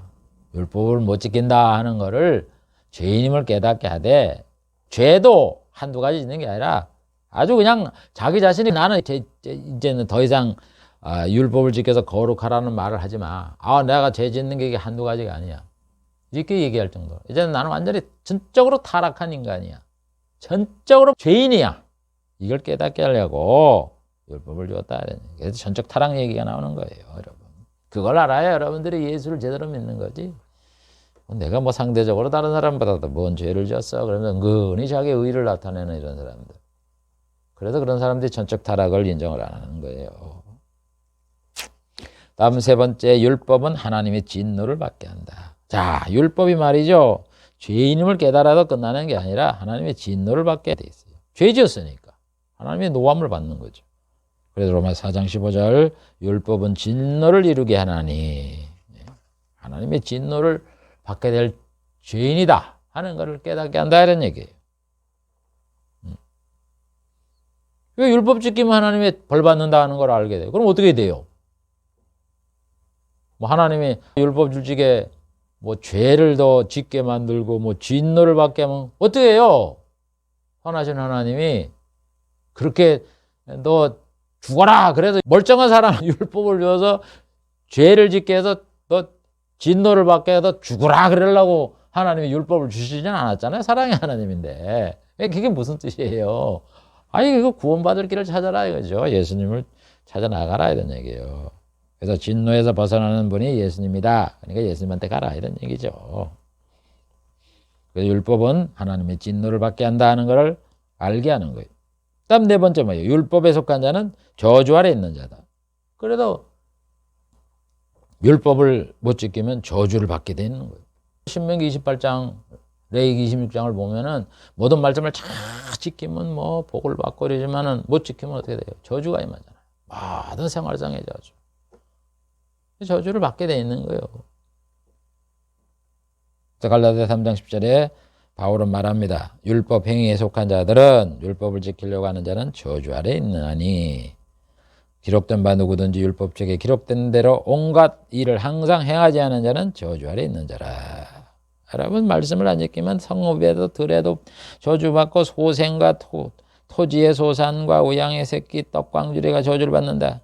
율법을 못 지킨다 하는 거를 죄인임을 깨닫게 하되 죄도 한두 가지 있는 게 아니라 아주 그냥 자기 자신이 나는 이제는 더 이상 율법을 지켜서 거룩하라는 말을 하지 마. 내가 죄 짓는 게 한두 가지가 아니야. 이렇게 얘기할 정도로. 이제는 나는 완전히 전적으로 타락한 인간이야. 전적으로 죄인이야. 이걸 깨닫게 하려고 율법을 주었다. 그래서 전적 타락 얘기가 나오는 거예요, 여러분. 그걸 알아야 여러분들이 예수를 제대로 믿는 거지. 내가 뭐 상대적으로 다른 사람보다 뭔 죄를 지었어. 그러면서 은근히 자기 의를 나타내는 이런 사람들. 그래서 그런 사람들이 전적 타락을 인정을 안 하는 거예요. 다음 세 번째, 율법은 하나님의 진노를 받게 한다. 자, 율법이 말이죠. 죄인임을 깨달아도 끝나는 게 아니라 하나님의 진노를 받게 돼 있어요. 죄 지었으니까. 하나님의 노함을 받는 거죠. 그래서 로마서 4장 15절, 율법은 진노를 이루게 하나니 하나님의 진노를 받게 될 죄인이다 하는 것을 깨닫게 한다 이런 얘기예요. 왜 율법 지키면 하나님의 벌 받는다 하는 걸 알게 돼요? 그럼 어떻게 돼요? 뭐 하나님이 율법 줄지게 뭐 죄를 더 짓게 만들고 뭐 진노를 받게 하면 어떻게 해요? 선하신 하나님이 그렇게 너 죽어라 그래서 멀쩡한 사람 율법을 줘서 죄를 짓게 해서 너 진노를 받게 해서 죽으라 그러려고 하나님이 율법을 주시진 않았잖아요. 사랑의 하나님인데 그게 무슨 뜻이에요? 이거 구원받을 길을 찾아라 이거죠. 예수님을 찾아 나가라 이런 얘기예요. 그래서 진노에서 벗어나는 분이 예수님이다. 그러니까 예수님한테 가라 이런 얘기죠. 그래서 율법은 하나님의 진노를 받게 한다 하는 것을 알게 하는 거예요. 다음 네 번째 뭐예요? 율법에 속한 자는 저주 아래 있는 자다. 그래도 율법을 못 지키면 저주를 받게 되는 거예요. 신명기 28장, 레위기 26장을 보면은 모든 말씀을 잘 지키면 뭐 복을 받고 그러지만은 못 지키면 어떻게 돼요? 저주가 임하잖아요. 모든 생활상의 저주. 저주를 받게 돼 있는 거예요. 갈라디아 3장 10절에 바울은 말합니다. 율법 행위에 속한 자들은 율법을 지키려고 하는 자는 저주 아래 있느니 기록된 바 누구든지 율법책에 기록된 대로 온갖 일을 항상 행하지 않은 자는 저주 아래 있는 자라. 여러분 말씀을 안 지키면 성읍에도 들에도 저주받고 소생과 토지의 소산과 우양의 새끼 떡광주리가 저주를 받는다.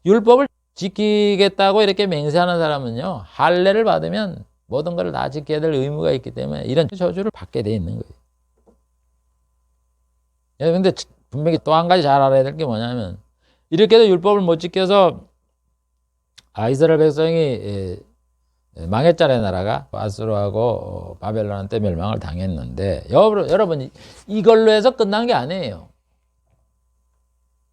율법을 지키겠다고 이렇게 맹세하는 사람은요, 할례를 받으면 모든 것을 다 지켜야 될 의무가 있기 때문에 이런 저주를 받게 돼 있는 거예요. 근데 분명히 또 한 가지 잘 알아야 될 게 뭐냐면, 이렇게도 율법을 못 지켜서 이스라엘 백성이 망했잖아요. 나라가 아수르하고 바벨론한테 멸망을 당했는데, 여러분 이걸로 해서 끝난 게 아니에요.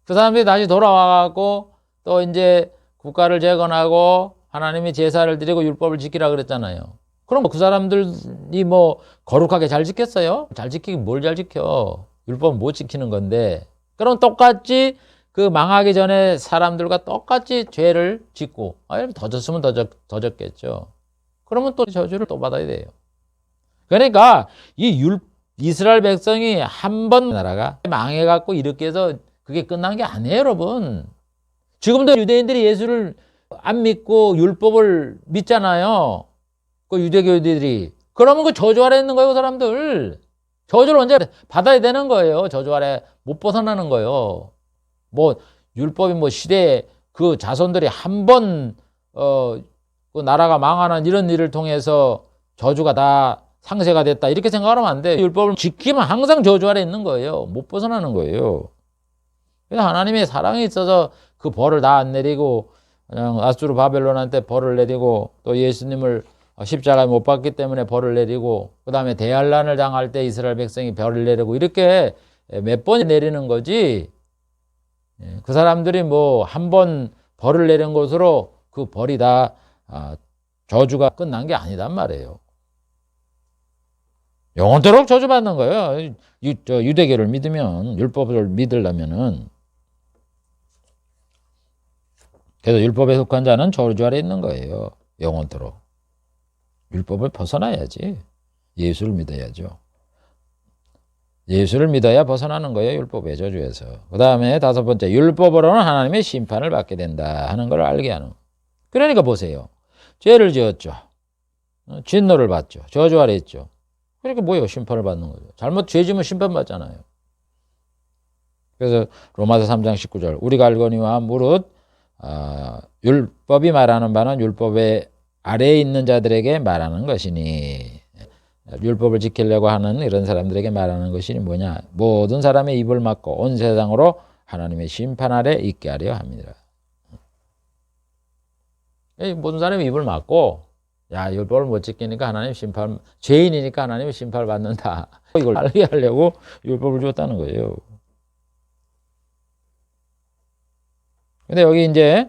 그 사람들이 다시 돌아와갖고 또 이제 국가를 재건하고 하나님이 제사를 드리고 율법을 지키라 그랬잖아요. 그럼 그 사람들이 뭐 거룩하게 잘 지켰어요? 잘 지키긴 뭘 잘 지켜? 율법은 못 지키는 건데. 그럼 똑같이 그 망하기 전에 사람들과 똑같이 죄를 짓고, 더 졌으면 더 졌겠죠. 그러면 또 저주를 또 받아야 돼요. 그러니까 이스라엘 백성이 한 번 나라가 망해갖고 이렇게 해서 그게 끝난 게 아니에요, 여러분. 지금도 유대인들이 예수를 안 믿고 율법을 믿잖아요. 그 유대교들이. 그러면 그 저주 아래 있는 거예요, 그 사람들. 저주를 언제 받아야 되는 거예요. 저주 아래 못 벗어나는 거예요. 뭐 율법이 뭐 시대에 그 자손들이 한 번 그 나라가 망하는 이런 일을 통해서 저주가 다 상쇄가 됐다 이렇게 생각하면 안 돼. 율법을 지키면 항상 저주 아래 있는 거예요. 못 벗어나는 거예요. 그래서 하나님의 사랑이 있어서 그 벌을 다 안 내리고 그냥 아수르 바벨론한테 벌을 내리고 또 예수님을 십자가에 못 박기 때문에 벌을 내리고 그 다음에 대환란을 당할 때 이스라엘 백성이 벌을 내리고 이렇게 몇 번 내리는 거지. 그 사람들이 뭐 한 번 벌을 내린 것으로 그 벌이 다 저주가 끝난 게 아니단 말이에요. 영원토록 저주받는 거예요. 유대교를 믿으면, 율법을 믿으려면은. 그래서 율법에 속한 자는 저주 아래 있는 거예요. 영원토록. 율법을 벗어나야지. 예수를 믿어야죠. 예수를 믿어야 벗어나는 거예요. 율법의 저주에서. 그 다음에 다섯 번째, 율법으로는 하나님의 심판을 받게 된다 하는 걸 알게 하는 거예요. 그러니까 보세요. 죄를 지었죠. 진노를 받죠. 저주 아래 있죠. 그러니까 뭐예요? 심판을 받는 거죠. 잘못 죄 지면 심판받잖아요. 그래서 로마서 3장 19절 우리가 알거니와 무릇 율법이 말하는 바는 율법의 아래에 있는 자들에게 말하는 것이니, 율법을 지키려고 하는 이런 사람들에게 말하는 것이 뭐냐? 모든 사람의 입을 막고 온 세상으로 하나님의 심판 아래 있게 하려 합니다. 모든 사람의 입을 막고, 야, 율법을 못 지키니까 하나님 심판, 죄인이니까 하나님의 심판을 받는다. 이걸 알게 하려고 율법을 줬다는 거예요. 근데 여기 이제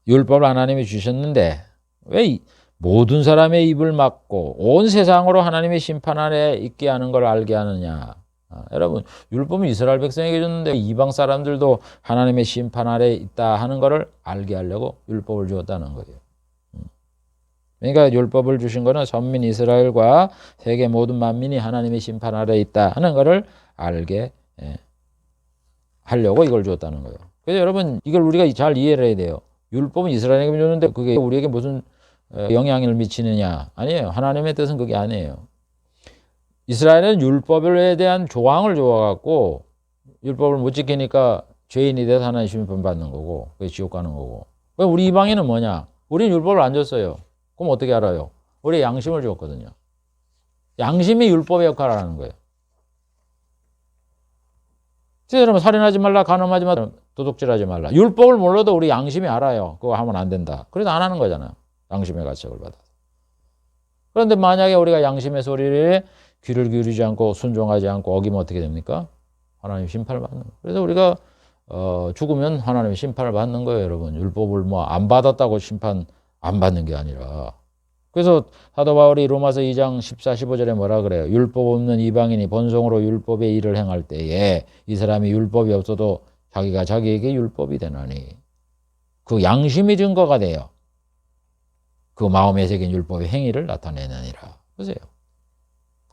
율법을 하나님이 주셨는데 왜 모든 사람의 입을 막고 온 세상으로 하나님의 심판 아래 있게 하는 걸 알게 하느냐? 여러분, 율법은 이스라엘 백성에게 줬는데 이방 사람들도 하나님의 심판 아래 있다 하는 것을 알게 하려고 율법을 주었다는 거예요. 그러니까 율법을 주신 거는 선민 이스라엘과 세계 모든 만민이 하나님의 심판 아래 있다 하는 것을 알게 하려고 이걸 주었다는 거예요. 그래서 여러분, 이걸 우리가 잘 이해를 해야 돼요. 율법은 이스라엘에게 줬는데 그게 우리에게 무슨 영향을 미치느냐? 아니에요. 하나님의 뜻은 그게 아니에요. 이스라엘은 율법에 대한 조항을 주어갖고 율법을 못 지키니까 죄인이 돼서 하나님 심판 받는 거고, 그게 지옥 가는 거고. 우리 이방인은 뭐냐? 우리는 율법을 안 줬어요. 그럼 어떻게 알아요? 우리 양심을 줬거든요. 양심이 율법의 역할을 하는 거예요. 여러분, 살인하지 말라, 간음하지 말라, 도둑질하지 말라. 율법을 몰라도 우리 양심이 알아요. 그거 하면 안 된다. 그래서 안 하는 거잖아요. 양심의 가책을 받아서. 그런데 만약에 우리가 양심의 소리에 귀를 기울이지 않고 순종하지 않고 어기면 어떻게 됩니까? 하나님 심판을 받는 거예요. 그래서 우리가 죽으면 하나님의 심판을 받는 거예요, 여러분. 율법을 뭐 안 받았다고 심판 안 받는 게 아니라. 그래서 사도 바울이 로마서 2장 14, 15절에 뭐라 그래요? 율법 없는 이방인이 본성으로 율법의 일을 행할 때에 이 사람이 율법이 없어도 자기가 자기에게 율법이 되나니, 그 양심이 증거가 돼요. 그 마음에 새긴 율법의 행위를 나타내느니라. 보세요.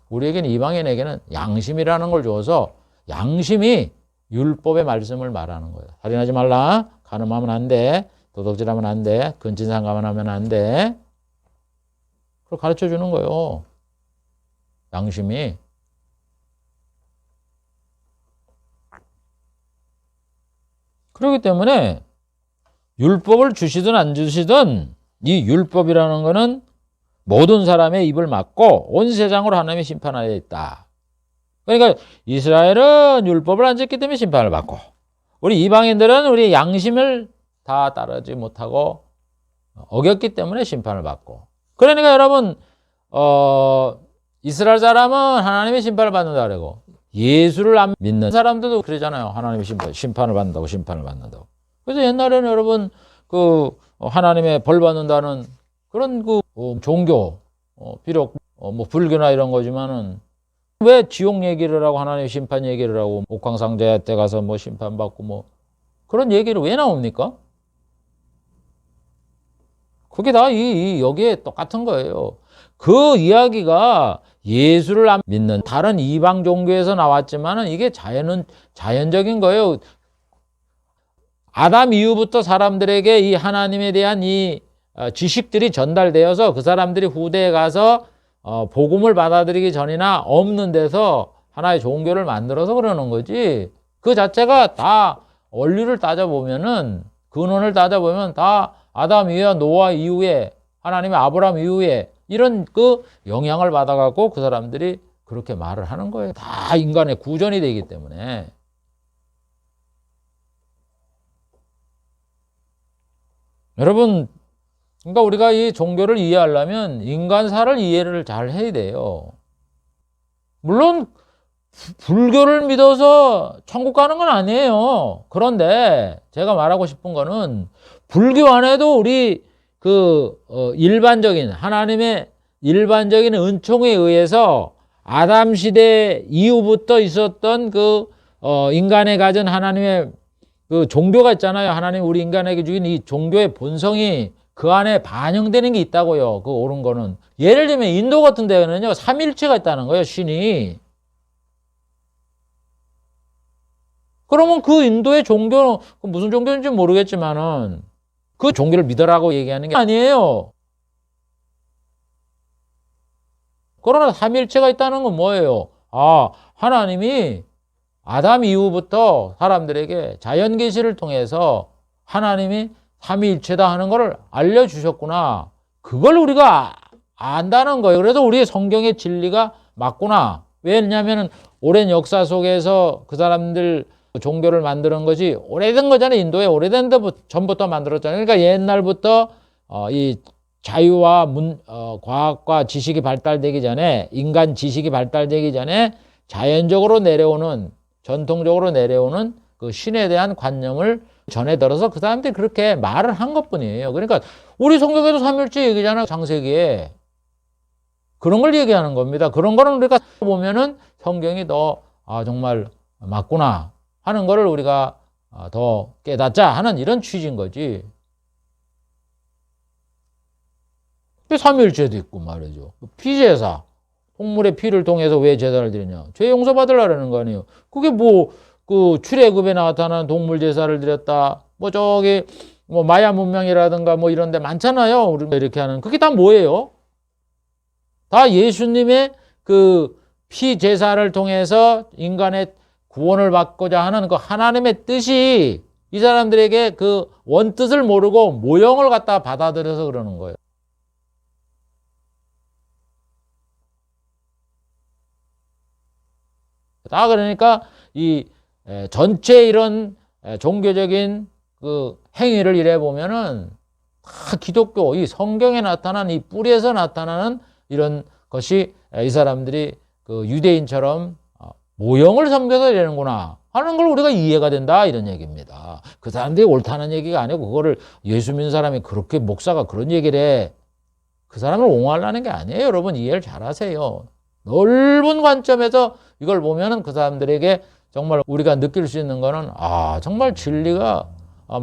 우리에게는, 이방인에게는 양심이라는 걸 줘서 양심이 율법의 말씀을 말하는 거예요. 살인하지 말라, 간음하면 안 돼, 도둑질하면 안 돼, 근친상간하면 안 돼. 그걸 가르쳐 주는 거예요. 양심이. 그렇기 때문에 율법을 주시든 안 주시든 이 율법이라는 거는 모든 사람의 입을 막고 온 세상으로 하나님의 심판하여 있다. 그러니까 이스라엘은 율법을 안 지켰기 때문에 심판을 받고, 우리 이방인들은 우리 양심을 다 따르지 못하고 어겼기 때문에 심판을 받고. 그러니까 여러분, 이스라엘 사람은 하나님의 심판을 받는다 그러고, 예수를 안 믿는 사람들도 그러잖아요. 하나님의 심판을 받는다고, 심판을 받는다고. 그래서 옛날에는 여러분, 하나님의 벌 받는다는 그런 종교, 비록 뭐 불교나 이런 거지만은, 왜 지옥 얘기를 하고 하나님의 심판 얘기를 하고 옥황상제 때 가서 뭐 심판받고 뭐 그런 얘기를 왜 나옵니까? 그게 다 여기에 똑같은 거예요. 그 이야기가 예수를 안 믿는 다른 이방 종교에서 나왔지만은 이게 자연적인 거예요. 아담 이후부터 사람들에게 이 하나님에 대한 이 지식들이 전달되어서 그 사람들이 후대에 가서 복음을 받아들이기 전이나 없는 데서 하나의 종교를 만들어서 그러는 거지. 그 자체가 다 원리를 따져보면은, 근원을 따져보면 다 아담 이후와 노아 이후에, 하나님의 아브라함 이후에 이런 영향을 받아갖고 그 사람들이 그렇게 말을 하는 거예요. 다 인간의 구전이 되기 때문에. 여러분, 그러니까 우리가 이 종교를 이해하려면 인간사를 이해를 잘 해야 돼요. 물론 불교를 믿어서 천국 가는 건 아니에요. 그런데 제가 말하고 싶은 거는, 불교 안에도 우리 일반적인 하나님의 일반적인 은총에 의해서 아담 시대 이후부터 있었던 인간에 가진 하나님의 종교가 있잖아요. 하나님 우리 인간에게 주신 이 종교의 본성이 그 안에 반영되는 게 있다고요. 그 옳은 거는. 예를 들면 인도 같은 데는요, 삼일체가 있다는 거예요, 신이. 그러면 그 인도의 종교는 무슨 종교인지 모르겠지만은 그 종교를 믿으라고 얘기하는 게 아니에요. 그러나 삼일체가 있다는 건 뭐예요? 하나님이 아담 이후부터 사람들에게 자연 계시를 통해서 하나님이 삼위일체다 하는 것을 알려주셨구나. 그걸 우리가 안다는 거예요. 그래서 우리의 성경의 진리가 맞구나. 왜냐하면 오랜 역사 속에서 그 사람들 종교를 만드는 것이 오래된 거잖아요. 인도에 오래된 데 전부터 만들었잖아요. 그러니까 옛날부터 이 자유와 과학과 지식이 발달되기 전에, 인간 지식이 발달되기 전에 자연적으로 내려오는, 전통적으로 내려오는 그 신에 대한 관념을 전해 들어서 그 사람들이 그렇게 말을 한 것뿐이에요. 그러니까 우리 성경에도 삼일째 얘기잖아요. 창세기에. 그런 걸 얘기하는 겁니다. 그런 거는 우리가 보면은 성경이 더 정말 맞구나 하는 거를 우리가 더 깨닫자 하는 이런 취지인 거지. 삼일제도 있고 말이죠. 피제사, 동물의 피를 통해서 왜 제사를 드리냐? 죄 용서받으려는 거 아니에요. 그게 출애굽에 나타나는 동물 제사를 드렸다. 마야 문명이라든가 이런 데 많잖아요. 우리가 이렇게 하는. 그게 다 뭐예요? 다 예수님의 피 제사를 통해서 인간의 구원을 받고자 하는 그 하나님의 뜻이 이 사람들에게 그 원뜻을 모르고 모형을 갖다 받아들여서 그러는 거예요. 다 그러니까 이 전체 이런 종교적인 행위를 이래 보면은 다 기독교, 이 성경에 나타난 이 뿌리에서 나타나는 이런 것이 이 사람들이 유대인처럼 모형을 섬겨서 이러는구나 하는 걸 우리가 이해가 된다 이런 얘기입니다. 그 사람들이 옳다는 얘기가 아니고, 그거를 예수 믿는 사람이 그렇게 목사가 그런 얘기를 해, 그 사람을 옹호하려는 게 아니에요. 여러분 이해를 잘 하세요. 넓은 관점에서 이걸 보면은 그 사람들에게 정말 우리가 느낄 수 있는 거는, 정말 진리가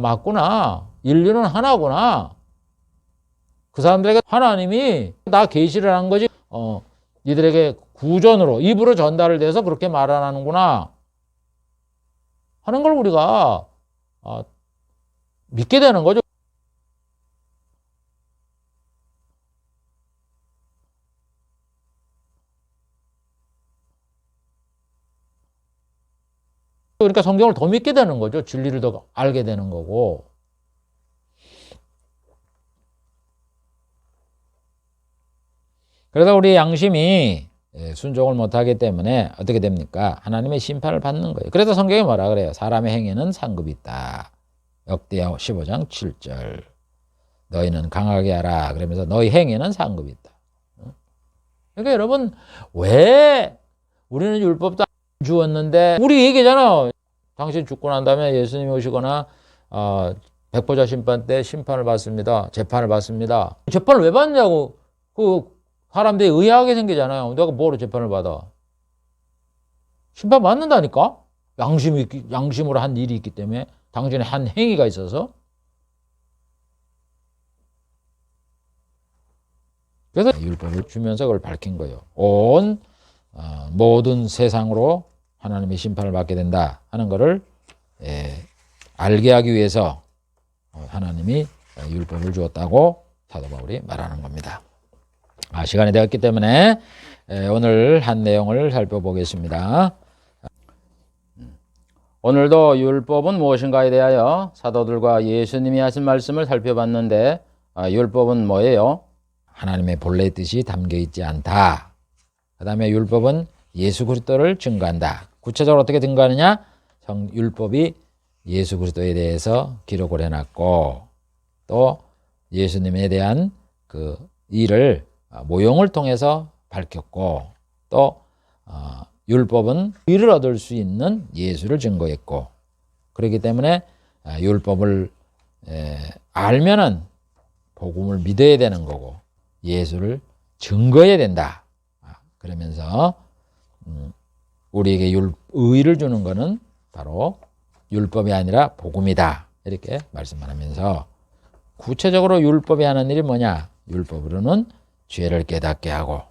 맞구나. 인류는 하나구나. 그 사람들에게 하나님이 다 계시를 한 거지, 이들에게 구전으로, 입으로 전달을 돼서 그렇게 말 안 하는구나 하는 걸 우리가 믿게 되는 거죠. 그러니까 성경을 더 믿게 되는 거죠. 진리를 더 알게 되는 거고. 그래서 우리 양심이 순종을 못하기 때문에 어떻게 됩니까? 하나님의 심판을 받는 거예요. 그래서 성경이 뭐라 그래요? 사람의 행위는 상급이 있다. 역대하 15장 7절. 너희는 강하게 하라. 그러면서 너희 행위는 상급이 있다. 그러니까 여러분, 왜 우리는 율법도 안 주었는데, 우리 얘기잖아. 당신 죽고 난 다음에 예수님이 오시거나 백보자 심판 때 심판을 받습니다. 재판을 받습니다. 재판을 왜 받냐고. 그 사람들이 의아하게 생기잖아요. 내가 뭐로 재판을 받아? 심판 받는다니까? 양심으로 한 일이 있기 때문에, 당신의 한 행위가 있어서. 그래서 율법을 주면서 그걸 밝힌 거예요. 온 모든 세상으로 하나님의 심판을 받게 된다 하는 것을 알게 하기 위해서 하나님이 율법을 주었다고 사도 바울이 말하는 겁니다. 시간이 되었기 때문에 오늘 한 내용을 살펴보겠습니다. 오늘도 율법은 무엇인가에 대하여 사도들과 예수님이 하신 말씀을 살펴봤는데, 율법은 뭐예요? 하나님의 본래의 뜻이 담겨 있지 않다. 그 다음에 율법은 예수 그리스도를 증거한다. 구체적으로 어떻게 증거하느냐? 율법이 예수 그리스도에 대해서 기록을 해놨고, 또 예수님에 대한 그 일을 모형을 통해서 밝혔고, 또 율법은 의를 얻을 수 있는 예수를 증거했고, 그렇기 때문에 율법을 알면은 복음을 믿어야 되는 거고 예수를 증거해야 된다. 그러면서 우리에게 의를 주는 것은 바로 율법이 아니라 복음이다. 이렇게 말씀을 하면서, 구체적으로 율법이 하는 일이 뭐냐? 율법으로는 죄를 깨닫게 하고,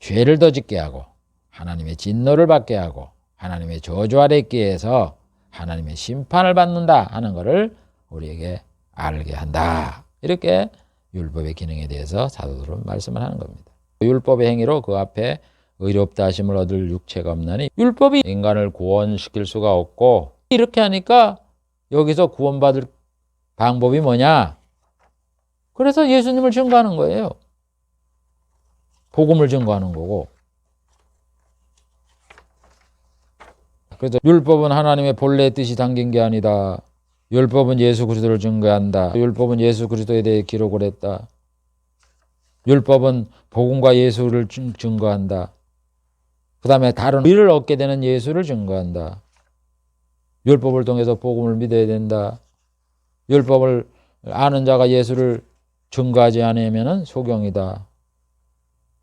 죄를 더 짓게 하고, 하나님의 진노를 받게 하고, 하나님의 저주 아래 있게 해서 하나님의 심판을 받는다 하는 것을 우리에게 알게 한다. 이렇게 율법의 기능에 대해서 사도들은 말씀을 하는 겁니다. 율법의 행위로 그 앞에 의롭다 하심을 얻을 육체가 없나니, 율법이 인간을 구원시킬 수가 없고, 이렇게 하니까 여기서 구원받을 방법이 뭐냐? 그래서 예수님을 증거하는 거예요. 복음을 증거하는 거고. 그래서 율법은 하나님의 본래의 뜻이 담긴 게 아니다. 율법은 예수 그리스도를 증거한다. 율법은 예수 그리스도에 대해 기록을 했다. 율법은 복음과 예수를 증거한다. 그 다음에 다른 의를 얻게 되는 예수를 증거한다. 율법을 통해서 복음을 믿어야 된다. 율법을 아는 자가 예수를 증거하지 않으면 소경이다.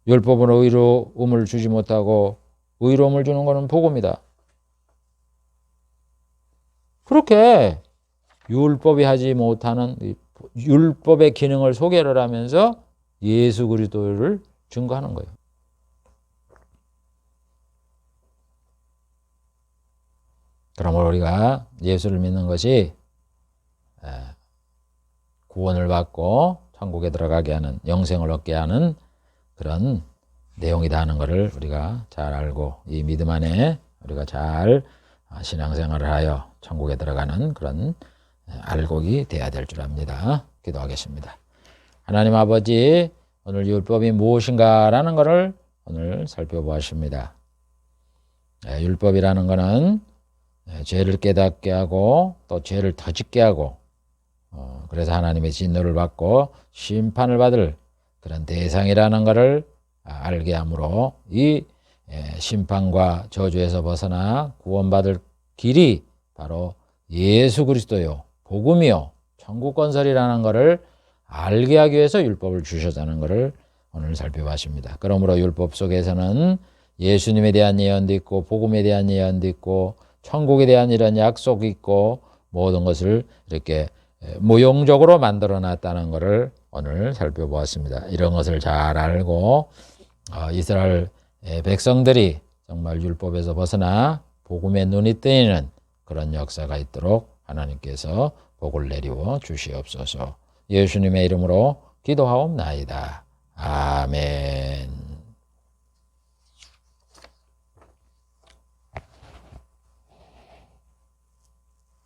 율법은 의로움을 주지 못하고 의로움을 주는 것은 복음이다. 그렇게 율법이 하지 못하는 율법의 기능을 소개를 하면서 예수 그리스도를 증거하는 거예요. 그러므로 우리가 예수를 믿는 것이 구원을 받고 천국에 들어가게 하는, 영생을 얻게 하는 그런 내용이다 하는 것을 우리가 잘 알고, 이 믿음 안에 우리가 잘 신앙생활을 하여 천국에 들어가는 그런 알곡이 되어야 될 줄 압니다. 기도하겠습니다. 하나님 아버지, 오늘 율법이 무엇인가라는 것을 오늘 살펴보았습니다. 율법이라는 것은 죄를 깨닫게 하고 또 죄를 더 짓게 하고, 그래서 하나님의 진노를 받고 심판을 받을 그런 대상이라는 것을 알게 함으로, 이 심판과 저주에서 벗어나 구원받을 길이 바로 예수 그리스도요, 복음이요, 천국 건설이라는 것을 알게 하기 위해서 율법을 주셨다는 것을 오늘 살펴봤습니다. 그러므로 율법 속에서는 예수님에 대한 예언도 있고, 복음에 대한 예언도 있고, 천국에 대한 이런 약속이 있고, 모든 것을 이렇게 모형적으로 만들어 놨다는 것을 오늘 살펴보았습니다. 이런 것을 잘 알고 이스라엘 백성들이 정말 율법에서 벗어나 복음에 눈이 뜨이는 그런 역사가 있도록 하나님께서 복을 내리워 주시옵소서. 예수님의 이름으로 기도하옵나이다. 아멘.